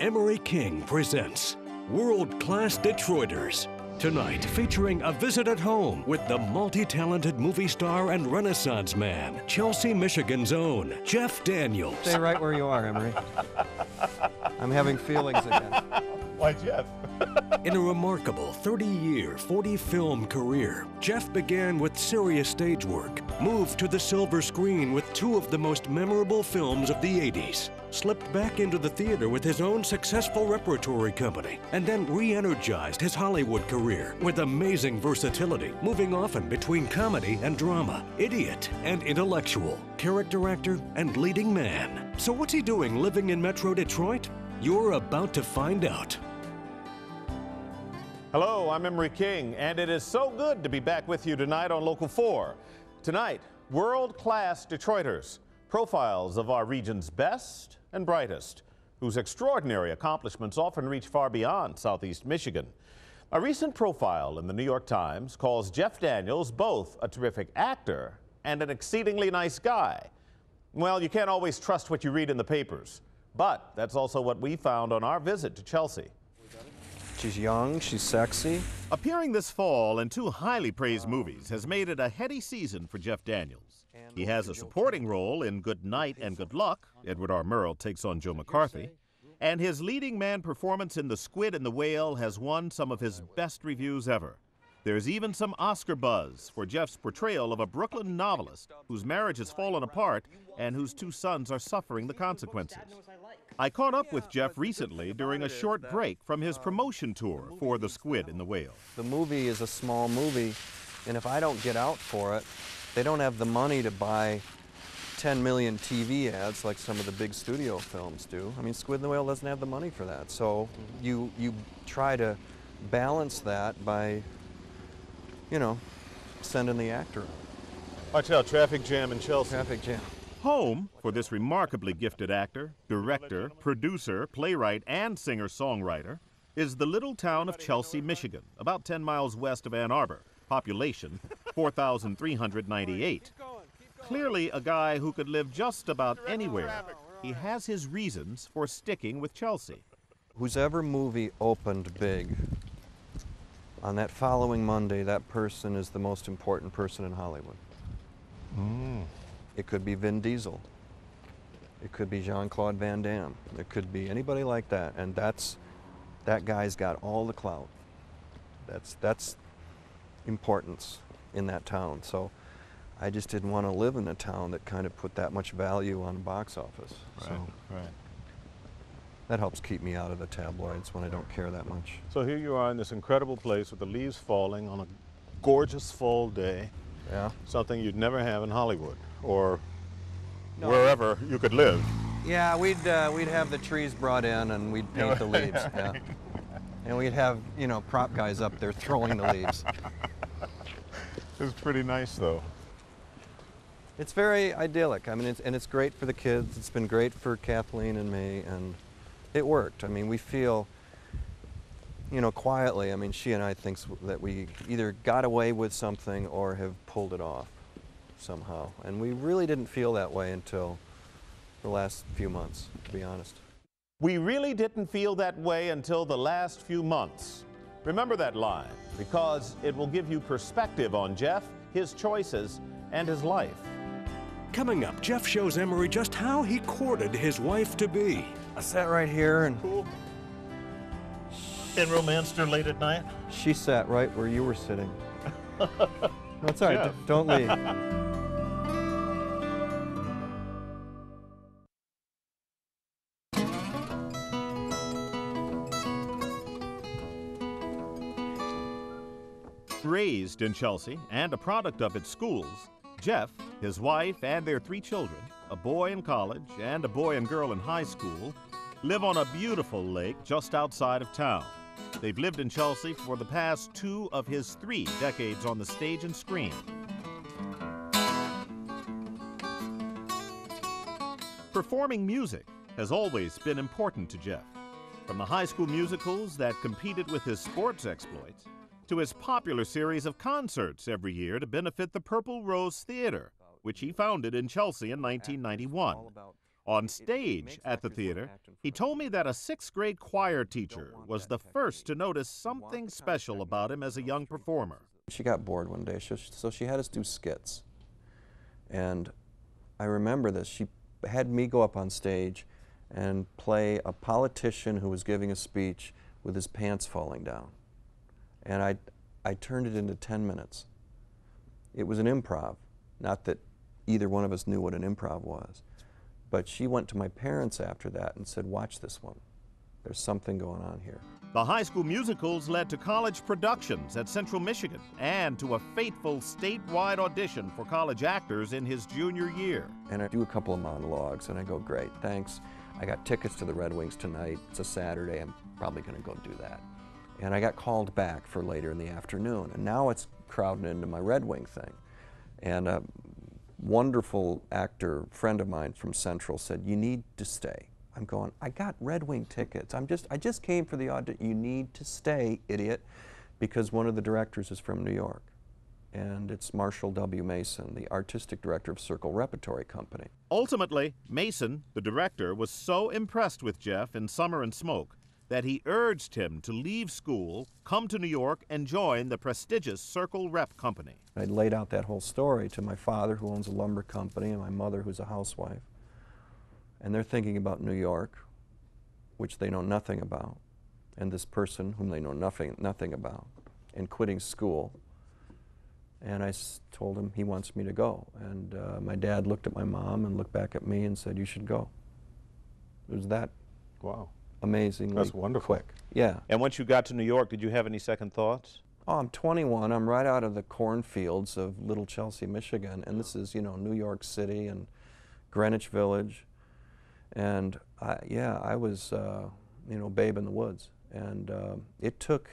Emery King presents World-Class Detroiters. Tonight, featuring a visit at home with the multi-talented movie star and Renaissance man, Chelsea, Michigan's own Jeff Daniels. Stay right where you are, Emery. I'm having feelings again. Why, Jeff? In a remarkable 30-year, 40-film career, Jeff began with serious stage work, moved to the silver screen with two of the most memorable films of the 80s, slipped back into the theater with his own successful repertory company, and then re-energized his Hollywood career with amazing versatility, moving often between comedy and drama, idiot and intellectual, character actor and leading man. So what's he doing living in Metro Detroit? You're about to find out. Hello, I'm Emery King, and it is so good to be back with you tonight on Local 4. Tonight, world-class Detroiters, profiles of our region's best and brightest, whose extraordinary accomplishments often reach far beyond Southeast Michigan. A recent profile in the New York Times calls Jeff Daniels both a terrific actor and an exceedingly nice guy. Well, you can't always trust what you read in the papers, but that's also what we found on our visit to Chelsea. She's young, she's sexy. Appearing this fall in two highly praised movies has made it a heady season for Jeff Daniels. He has a supporting role in Good Night and Good Luck. Edward R. Murrow takes on Joe McCarthy. And his leading man performance in The Squid and the Whale has won some of his best reviews ever. There's even some Oscar buzz for Jeff's portrayal of a Brooklyn novelist whose marriage has fallen apart and whose two sons are suffering the consequences. I caught up with Jeff recently during a short break from his promotion tour for The Squid and the Whale. The movie is a small movie, and if I don't get out for it, they don't have the money to buy 10 million TV ads like some of the big studio films do. I mean, Squid and the Whale doesn't have the money for that. So you try to balance that by, you know, sending the actor. Watch out, traffic jam in Chelsea. Traffic jam. Home for this remarkably gifted actor, director, producer, playwright, and singer-songwriter is the little town of Chelsea, Michigan, about 10 miles west of Ann Arbor. Population, 4,398. Clearly a guy who could live just about anywhere. He has his reasons for sticking with Chelsea. Whoever movie opened big, on that following Monday, that person is the most important person in Hollywood. It could be Vin Diesel. It could be Jean-Claude Van Damme. It could be anybody like that, and that guy's got all the clout. That's importance in that town. So I just didn't want to live in a town that kind of put that much value on the box office. Right. That helps keep me out of the tabloids when I don't care that much. So here you are in this incredible place with the leaves falling on a gorgeous fall day. Yeah. Something you'd never have in Hollywood or wherever you could live. Yeah, we'd have the trees brought in and we'd paint the leaves. Yeah. And we'd have, you know, prop guys up there throwing the leaves. It's pretty nice, though. It's very idyllic. I mean, it's great for the kids. It's been great for Kathleen and me, and it worked. I mean, we feel, you know, quietly, I mean, she and I think that we either got away with something or have pulled it off somehow. And we really didn't feel that way until the last few months, to be honest. We really didn't feel that way until the last few months. Remember that line, because it will give you perspective on Jeff, his choices, and his life. Coming up, Jeff shows Emery just how he courted his wife-to-be. I sat right here and Cool. And romanced her late at night? she sat right where you were sitting. That's all right, Jeff. don't leave. Raised in Chelsea and a product of its schools, Jeff, his wife, and their 3 children, a boy in college and a boy and girl in high school, live on a beautiful lake just outside of town. They've lived in Chelsea for the past 2 of his 3 decades on the stage and screen. Performing music has always been important to Jeff. From the high school musicals that competed with his sports exploits, to his popular series of concerts every year to benefit the Purple Rose Theater, which he founded in Chelsea in 1991. On stage at the theater, he told me that a 6th grade choir teacher was the first to notice something special about him as a young performer. She got bored one day, so she had us do skits. And I remember this. She had me go up on stage and play a politician who was giving a speech with his pants falling down. And I turned it into 10 minutes. It was an improv. Not that either one of us knew what an improv was. But she went to my parents after that and said, watch this one. There's something going on here. The high school musicals led to college productions at Central Michigan and to a fateful statewide audition for college actors in his junior year. And I do a couple of monologues and I go, great, thanks. I got tickets to the Red Wings tonight. It's a Saturday. I'm probably going to go do that. And I got called back for later in the afternoon. And now it's crowding into my Red Wing thing. And a wonderful actor friend of mine from Central said, you need to stay. I'm going, I got Red Wing tickets. I just came for the audition. You need to stay, idiot, because one of the directors is from New York. And it's Marshall W. Mason, the artistic director of Circle Repertory Company. Ultimately, Mason, the director, was so impressed with Jeff in Summer and Smoke that he urged him to leave school, come to New York, and join the prestigious Circle Rep Company. I laid out that whole story to my father, who owns a lumber company, and my mother, who's a housewife. And they're thinking about New York, which they know nothing about, and this person whom they know nothing about, and quitting school. And I told him he wants me to go. And my dad looked at my mom and looked back at me and said, you should go. It was that wow. amazingly That's wonderful. quick. Yeah. And once you got to New York, did you have any second thoughts? Oh, I'm 21. I'm right out of the cornfields of Little Chelsea, Michigan. And this is, you know, New York City and Greenwich Village. And I was, you know, babe in the woods. And it took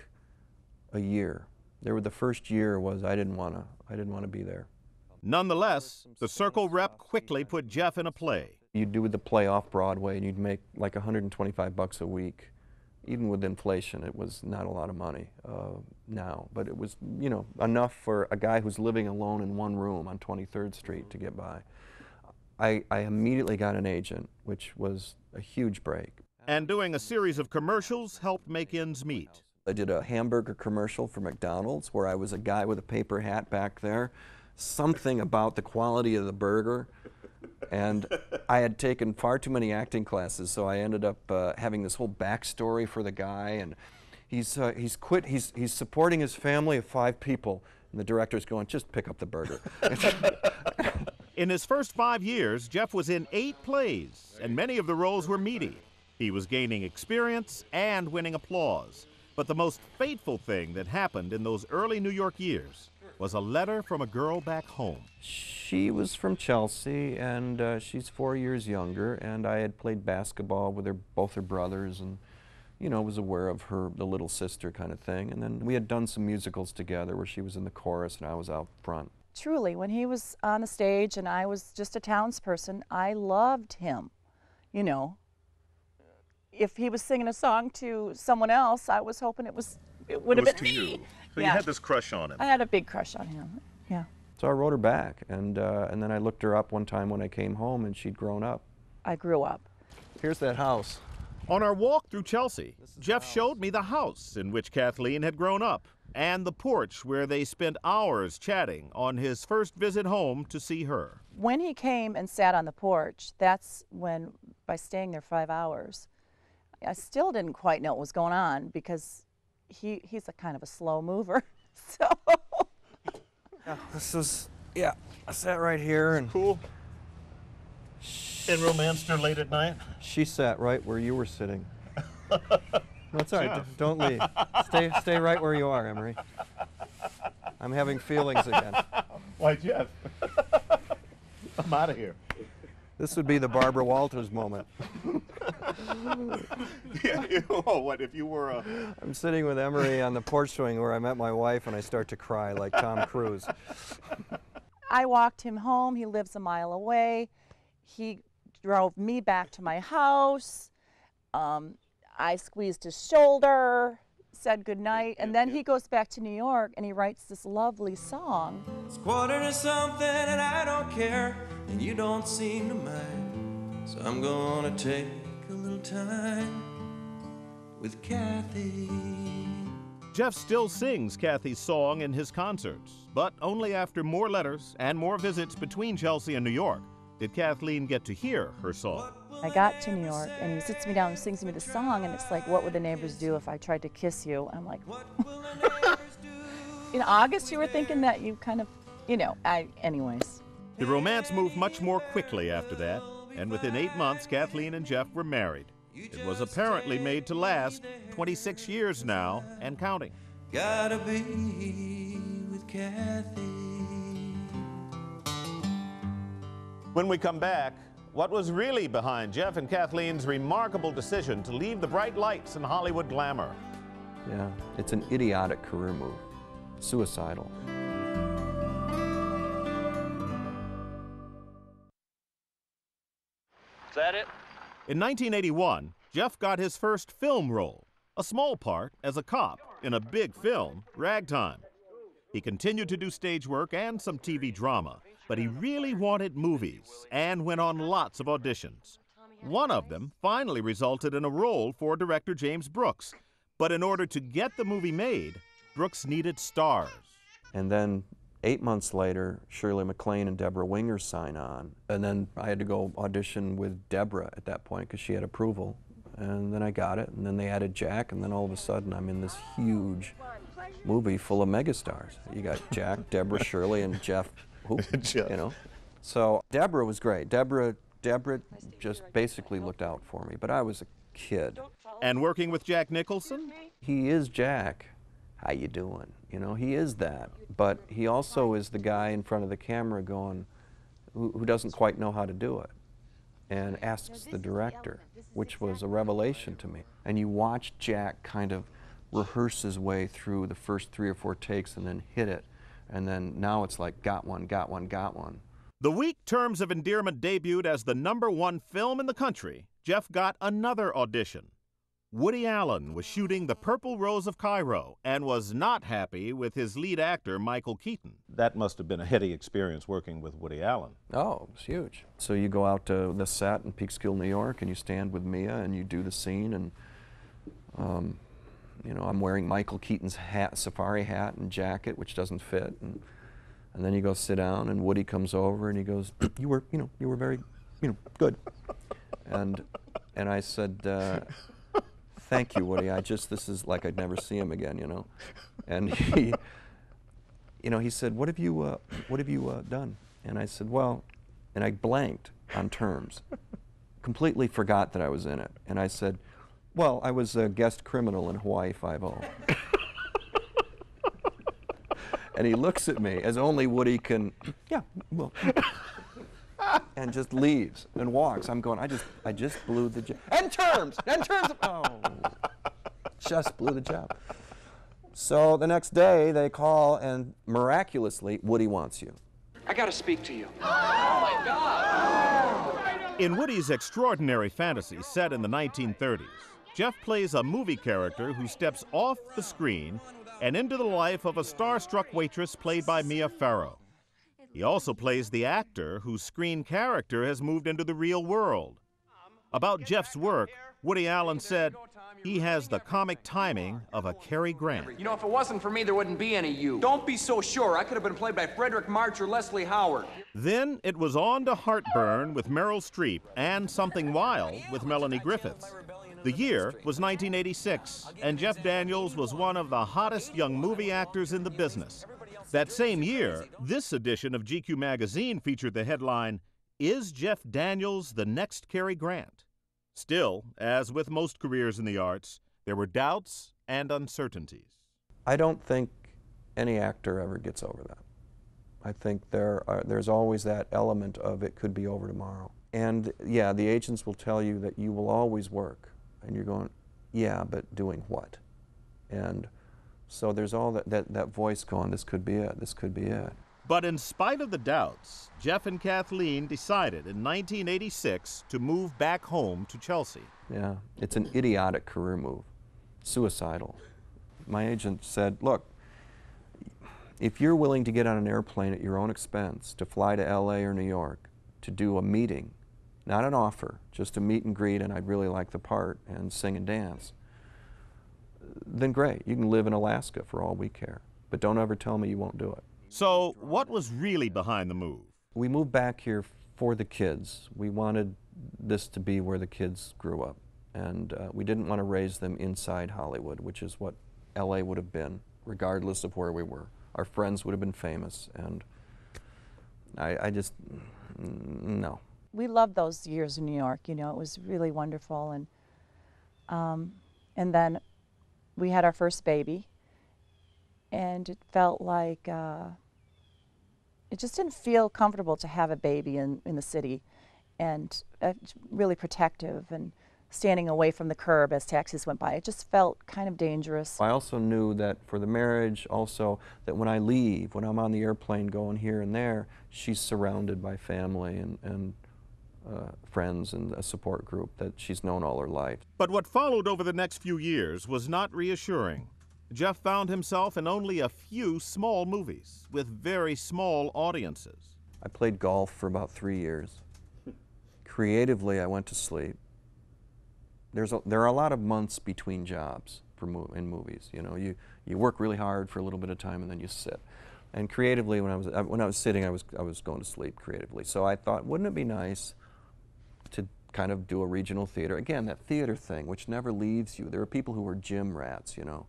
a year. The first year was I didn't want to be there. Nonetheless, the Circle Rep quickly put Jeff in a play. You'd do the play off Broadway and you'd make like $125 a week. Even with inflation, it was not a lot of money now, but it was, you know, enough for a guy who's living alone in one room on 23rd Street to get by. I immediately got an agent, which was a huge break. And doing a series of commercials helped make ends meet. I did a hamburger commercial for McDonald's where I was a guy with a paper hat back there. Something about the quality of the burger. And I had taken far too many acting classes, so I ended up having this whole backstory for the guy. And he's quit. He's supporting his family of 5 people. And the director's going, just pick up the burger. In his first 5 years, Jeff was in 8 plays, and many of the roles were meaty. He was gaining experience and winning applause. But the most fateful thing that happened in those early New York years was a letter from a girl back home. She was from Chelsea, and she's 4 years younger, and I had played basketball with both her brothers, and, you know, was aware of her, the little sister kind of thing. And then we had done some musicals together where she was in the chorus and I was out front. Truly, when he was on the stage and I was just a townsperson, I loved him, you know. If he was singing a song to someone else, I was hoping it would have been me. You. So yeah. You had this crush on him. I had a big crush on him, yeah. So I wrote her back, and then I looked her up one time when I came home, and she'd grown up. I grew up. Here's that house. On our walk through Chelsea, Jeff showed me the house in which Kathleen had grown up, and the porch where they spent hours chatting on his first visit home to see her. When he came and sat on the porch, that's when, by staying there 5 hours, I still didn't quite know what was going on because he's a kind of a slow mover. So this is, yeah, I sat right here and cool. And romanced her late at night? She sat right where you were sitting. No, it's all right, don't leave. Stay right where you are, Emery. I'm having feelings again. Why, Jeff? I'm out of here. This would be the Barbara Walters moment. Yeah, what if you were a... I'm sitting with Emery on the porch swing where I met my wife and I start to cry like Tom Cruise. I walked him home. He lives a mile away. He drove me back to my house. I squeezed his shoulder, said goodnight, and then he goes back to New York and he writes this lovely song. It's 1:45 and I don't care, and you don't seem to mind. So I'm gonna take a little time with Kathy. Jeff still sings Kathy's song in his concerts, but only after more letters and more visits between Chelsea and New York did Kathleen get to hear her song. I got to New York, and he sits me down and sings me the song, and it's like, what would the neighbors do if I tried to kiss you? I'm like, in August, you were thinking that you kind of, anyways. The romance moved much more quickly after that, and within 8 months, Kathleen and Jeff were married. It was apparently made to last 26 years now and counting. Gotta be with Kathy. When we come back, what was really behind Jeff and Kathleen's remarkable decision to leave the bright lights and Hollywood glamour? Yeah, it's an idiotic career move. Suicidal. Is that it? In 1981, Jeff got his first film role, a small part as a cop in a big film, Ragtime. He continued to do stage work and some TV drama, but he really wanted movies and went on lots of auditions. One of them finally resulted in a role for director James Brooks, but in order to get the movie made, Brooks needed stars. And then 8 months later, Shirley MacLaine and Deborah Winger sign on. And then I had to go audition with Deborah at that point because she had approval. And then I got it, and then they added Jack, and then all of a sudden I'm in this huge movie full of megastars. You got Jack, Deborah, Shirley, and Jeff. Jeff. So Deborah was great. Deborah just basically looked out for me, but I was a kid. And working with Jack Nicholson? He is Jack. How you doing? He is that. But he also is the guy in front of the camera going, who doesn't quite know how to do it, and asks the director, which was a revelation to me. And you watch Jack kind of rehearse his way through the first 3 or 4 takes and then hit it. And then now it's like, got one, got one, got one. The week Terms of Endearment debuted as the #1 film in the country, Jeff got another audition. Woody Allen was shooting The Purple Rose of Cairo and was not happy with his lead actor, Michael Keaton. That must have been a heady experience working with Woody Allen. Oh, it was huge. So you go out to the set in Peekskill, New York, and you stand with Mia and you do the scene, and I'm wearing Michael Keaton's hat, safari hat and jacket, which doesn't fit, and then you go sit down, and Woody comes over and he goes, you were very, good. And I said, thank you, Woody. This is like I'd never see him again, And he, he said, what have you done? And I said, well, and I blanked on Terms, completely forgot that I was in it. And I said, well, I was a guest criminal in Hawaii Five-0. And he looks at me, as only Woody can, yeah, well, and just leaves and walks. I'm going, I just blew the job. And Terms, oh, just blew the job. So the next day they call, and miraculously, Woody wants you. I gotta speak to you. Oh my God! In Woody's extraordinary fantasy set in the 1930s, Jeff plays a movie character who steps off the screen and into the life of a starstruck waitress played by Mia Farrow. He also plays the actor whose screen character has moved into the real world. About Jeff's work, Woody Allen said, he has the comic timing of a Cary Grant. If it wasn't for me, there wouldn't be any you. Don't be so sure. I could have been played by Frederick March or Leslie Howard. Then it was on to Heartburn with Meryl Streep and Something Wild with Melanie Griffiths. The year was 1986, and Jeff Daniels was one of the hottest young movie actors in the business. That same year, this edition of GQ magazine featured the headline, "Is Jeff Daniels the next Cary Grant?" Still, as with most careers in the arts, there were doubts and uncertainties. I don't think any actor ever gets over that. I think there's always that element of it could be over tomorrow. And yeah, the agents will tell you that you will always work. And you're going, yeah, but doing what? And so there's all that voice going, this could be it, this could be it. But in spite of the doubts, Jeff and Kathleen decided in 1986 to move back home to Chelsea. Yeah, it's an idiotic career move, suicidal. My agent said, look, if you're willing to get on an airplane at your own expense to fly to LA or New York to do a meeting not an offer, just a meet and greet, and I'd really like the part and sing and dance, then great. You can live in Alaska for all we care. But don't ever tell me you won't do it. So what was really behind the move? We moved back here for the kids. We wanted this to be where the kids grew up. And we didn't want to raise them inside Hollywood, which is what LA would have been, regardless of where we were. Our friends would have been famous, and I just, no. We loved those years in New York, you know, it was really wonderful. And then we had our first baby, and it felt like, it just didn't feel comfortable to have a baby in the city, and really protective and standing away from the curb as taxis went by. It just felt kind of dangerous. I also knew that for the marriage, also that when I leave, when I'm on the airplane going here and there, she's surrounded by family and friends and a support group that she's known all her life. But what followed over the next few years was not reassuring. Jeff found himself in only a few small movies with very small audiences. I played golf for about 3 years. Creatively, I went to sleep. There are a lot of months between jobs in movies. You know, you work really hard for a little bit of time and then you sit. And creatively, when I was sitting, I was going to sleep creatively. So I thought, wouldn't it be nice to kind of do a regional theater? Again, that theater thing, which never leaves you. There are people who are gym rats, you know.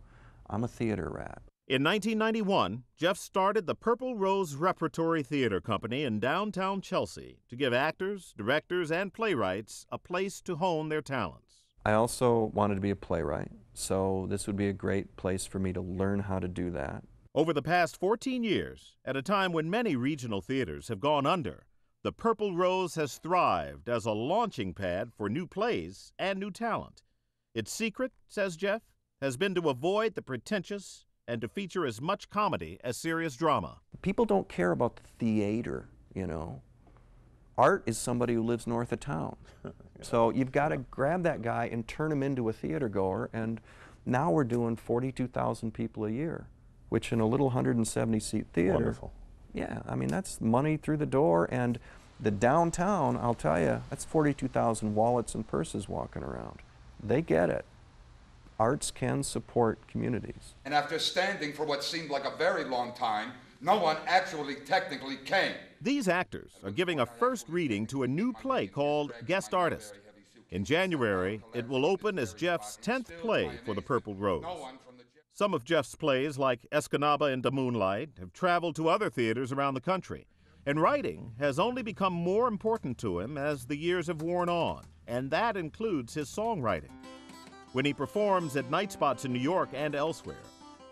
I'm a theater rat. In 1991, Jeff started the Purple Rose Repertory Theater Company in downtown Chelsea to give actors, directors, and playwrights a place to hone their talents. I also wanted to be a playwright, so this would be a great place for me to learn how to do that. Over the past 14 years, at a time when many regional theaters have gone under, the Purple Rose has thrived as a launching pad for new plays and new talent. Its secret, says Jeff, has been to avoid the pretentious and to feature as much comedy as serious drama. People don't care about the theater, you know. Art is somebody who lives north of town. So you've got to grab that guy and turn him into a theater goer, and now we're doing 42,000 people a year, which in a little 170-seat theater. Wonderful. Yeah, I mean, that's money through the door, and the downtown, I'll tell you, that's 42,000 wallets and purses walking around. They get it. Arts can support communities. And after standing for what seemed like a very long time, no one actually technically came. These actors are giving a first reading to a new play called Guest Artist. In January, it will open as Jeff's 10th play for the Purple Rose. Some of Jeff's plays, like Escanaba in the Moonlight, have traveled to other theaters around the country. And writing has only become more important to him as the years have worn on, and that includes his songwriting. When he performs at night spots in New York and elsewhere,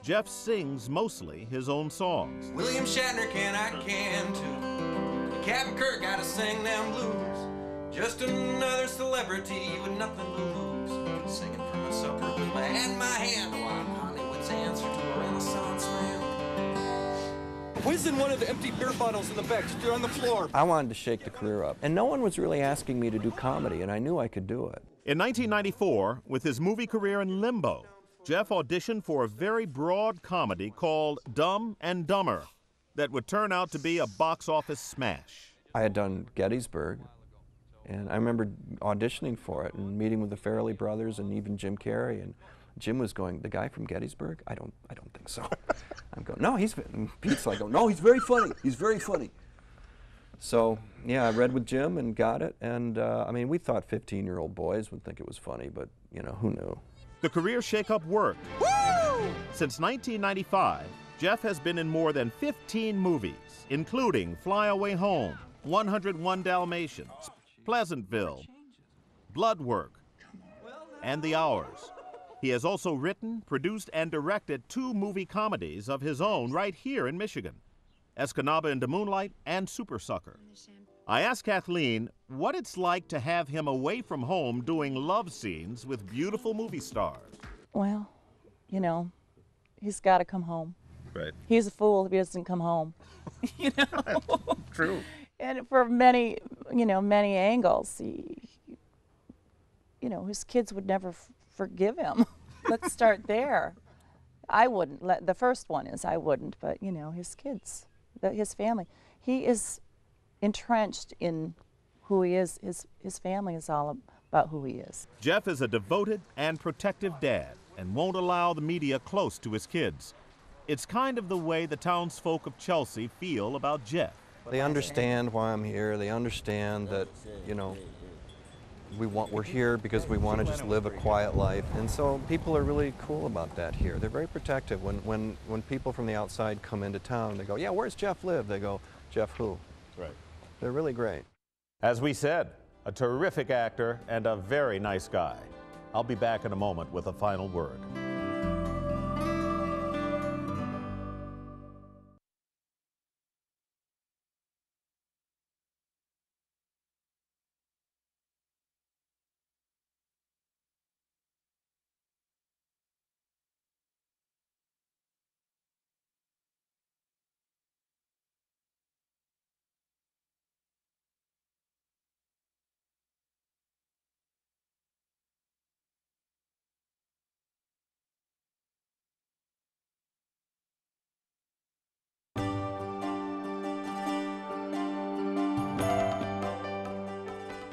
Jeff sings mostly his own songs. William Shatner can too. Captain Kirk gotta sing them blues. Just another celebrity with nothing to lose. Singing from a suburb with my head in my hand while I'm Hollywood's answer to a Renaissance man. Whizzing one of the empty beer bottles in the back, just on the floor. I wanted to shake the career up, and no one was really asking me to do comedy, and I knew I could do it. In 1994, with his movie career in limbo, Jeff auditioned for a very broad comedy called Dumb and Dumber that would turn out to be a box office smash. I had done Gettysburg, and I remember auditioning for it and meeting with the Farrelly brothers and even Jim Carrey, and Jim was going, "The guy from Gettysburg? I don't think so." I'm going, "No, Pete's like, no, he's very funny. He's very funny." So, yeah, I read with Jim and got it, and I mean, we thought 15-year-old boys would think it was funny, but, you know, who knew? The career shakeup worked. Woo! Since 1995, Jeff has been in more than 15 movies, including Fly Away Home, 101 Dalmatians, Pleasantville, Bloodwork, and The Hours. He has also written, produced, and directed 2 movie comedies of his own right here in Michigan, Escanaba in the Moonlight and Super Sucker. I asked Kathleen what it's like to have him away from home doing love scenes with beautiful movie stars. Well, you know, he's got to come home. Right. He's a fool if he doesn't come home. You know? True. And for many, you know, many angles, you know, his kids would never forgive him. Let's start there. I wouldn't. The first one is I wouldn't, but, you know, his kids, his family. He is entrenched in who he is. His family is all about who he is. Jeff is a devoted and protective dad and won't allow the media close to his kids. It's kind of the way the townsfolk of Chelsea feel about Jeff. They understand why I'm here. They understand that, you know, we're here because we want to just live a quiet life. And so people are really cool about that here. They're very protective. When people from the outside come into town, they go, yeah, where's Jeff live? They go, Jeff who? Right. They're really great. As we said, a terrific actor and a very nice guy. I'll be back in a moment with a final word.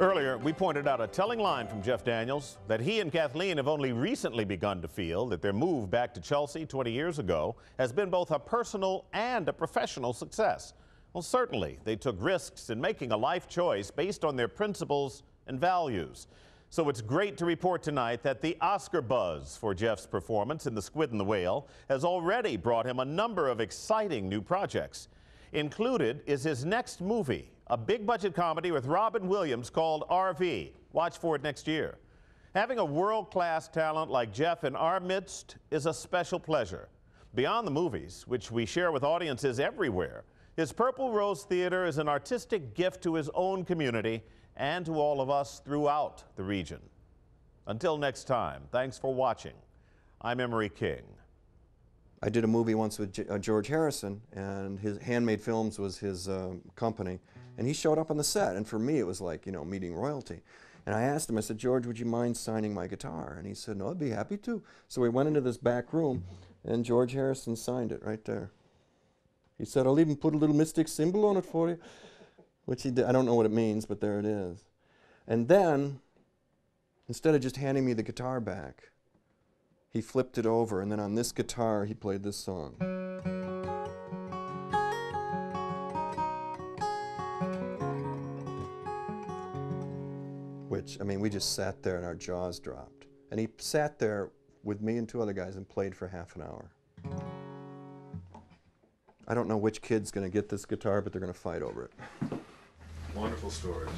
Earlier, we pointed out a telling line from Jeff Daniels that he and Kathleen have only recently begun to feel that their move back to Chelsea 20 years ago has been both a personal and a professional success. Well, certainly, they took risks in making a life choice based on their principles and values. So it's great to report tonight that the Oscar buzz for Jeff's performance in The Squid and the Whale has already brought him a number of exciting new projects. Included is his next movie, a big-budget comedy with Robin Williams called RV. Watch for it next year. Having a world-class talent like Jeff in our midst is a special pleasure. Beyond the movies, which we share with audiences everywhere, his Purple Rose Theater is an artistic gift to his own community and to all of us throughout the region. Until next time, thanks for watching. I'm Emery King. I did a movie once with George Harrison, and his Handmade Films was his company, and he showed up on the set, and for me it was like, you know, meeting royalty. And I asked him, I said, George, would you mind signing my guitar? And he said, no, I'd be happy to. So we went into this back room, and George Harrison signed it right there. He said, I'll even put a little mystic symbol on it for you, which he did. I don't know what it means, but there it is. And then, instead of just handing me the guitar back, he flipped it over, and then on this guitar, he played this song. Which, I mean, we just sat there and our jaws dropped. And he sat there with me and two other guys and played for half an hour. I don't know which kid's going to get this guitar, but they're going to fight over it. Wonderful stories.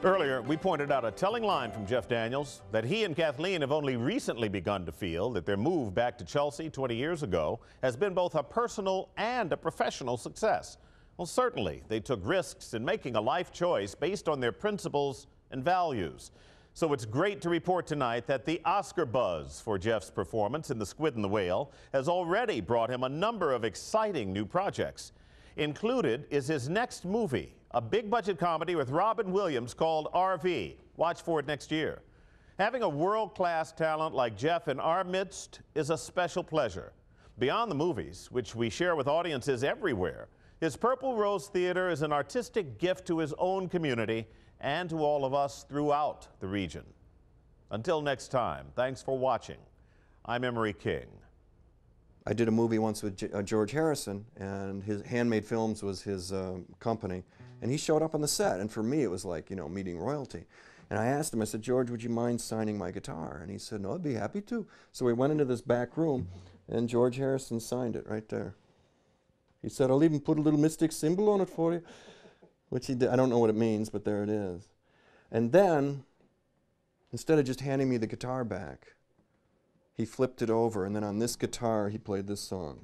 Earlier, we pointed out a telling line from Jeff Daniels that he and Kathleen have only recently begun to feel that their move back to Chelsea 20 years ago has been both a personal and a professional success. Well, certainly, they took risks in making a life choice based on their principles and values. So it's great to report tonight that the Oscar buzz for Jeff's performance in The Squid and the Whale has already brought him a number of exciting new projects. Included is his next movie, a big-budget comedy with Robin Williams called RV. Watch for it next year. Having a world-class talent like Jeff in our midst is a special pleasure. Beyond the movies, which we share with audiences everywhere, his Purple Rose Theater is an artistic gift to his own community and to all of us throughout the region. Until next time, thanks for watching. I'm Emery King. I did a movie once with George Harrison, and his Handmade Films was his company, and he showed up on the set, and for me it was like, you know, meeting royalty. And I asked him, I said, George, would you mind signing my guitar? And he said, no, I'd be happy to. So we went into this back room, and George Harrison signed it right there. He said, I'll even put a little mystic symbol on it for you, which he did. I don't know what it means, but there it is. And then, instead of just handing me the guitar back, he flipped it over, and then on this guitar, he played this song.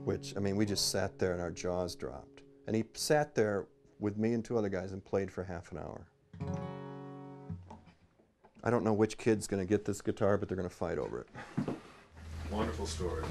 Which, I mean, we just sat there and our jaws dropped. And he sat there with me and 2 other guys and played for half an hour. I don't know which kid's going to get this guitar, but they're going to fight over it. Wonderful stories.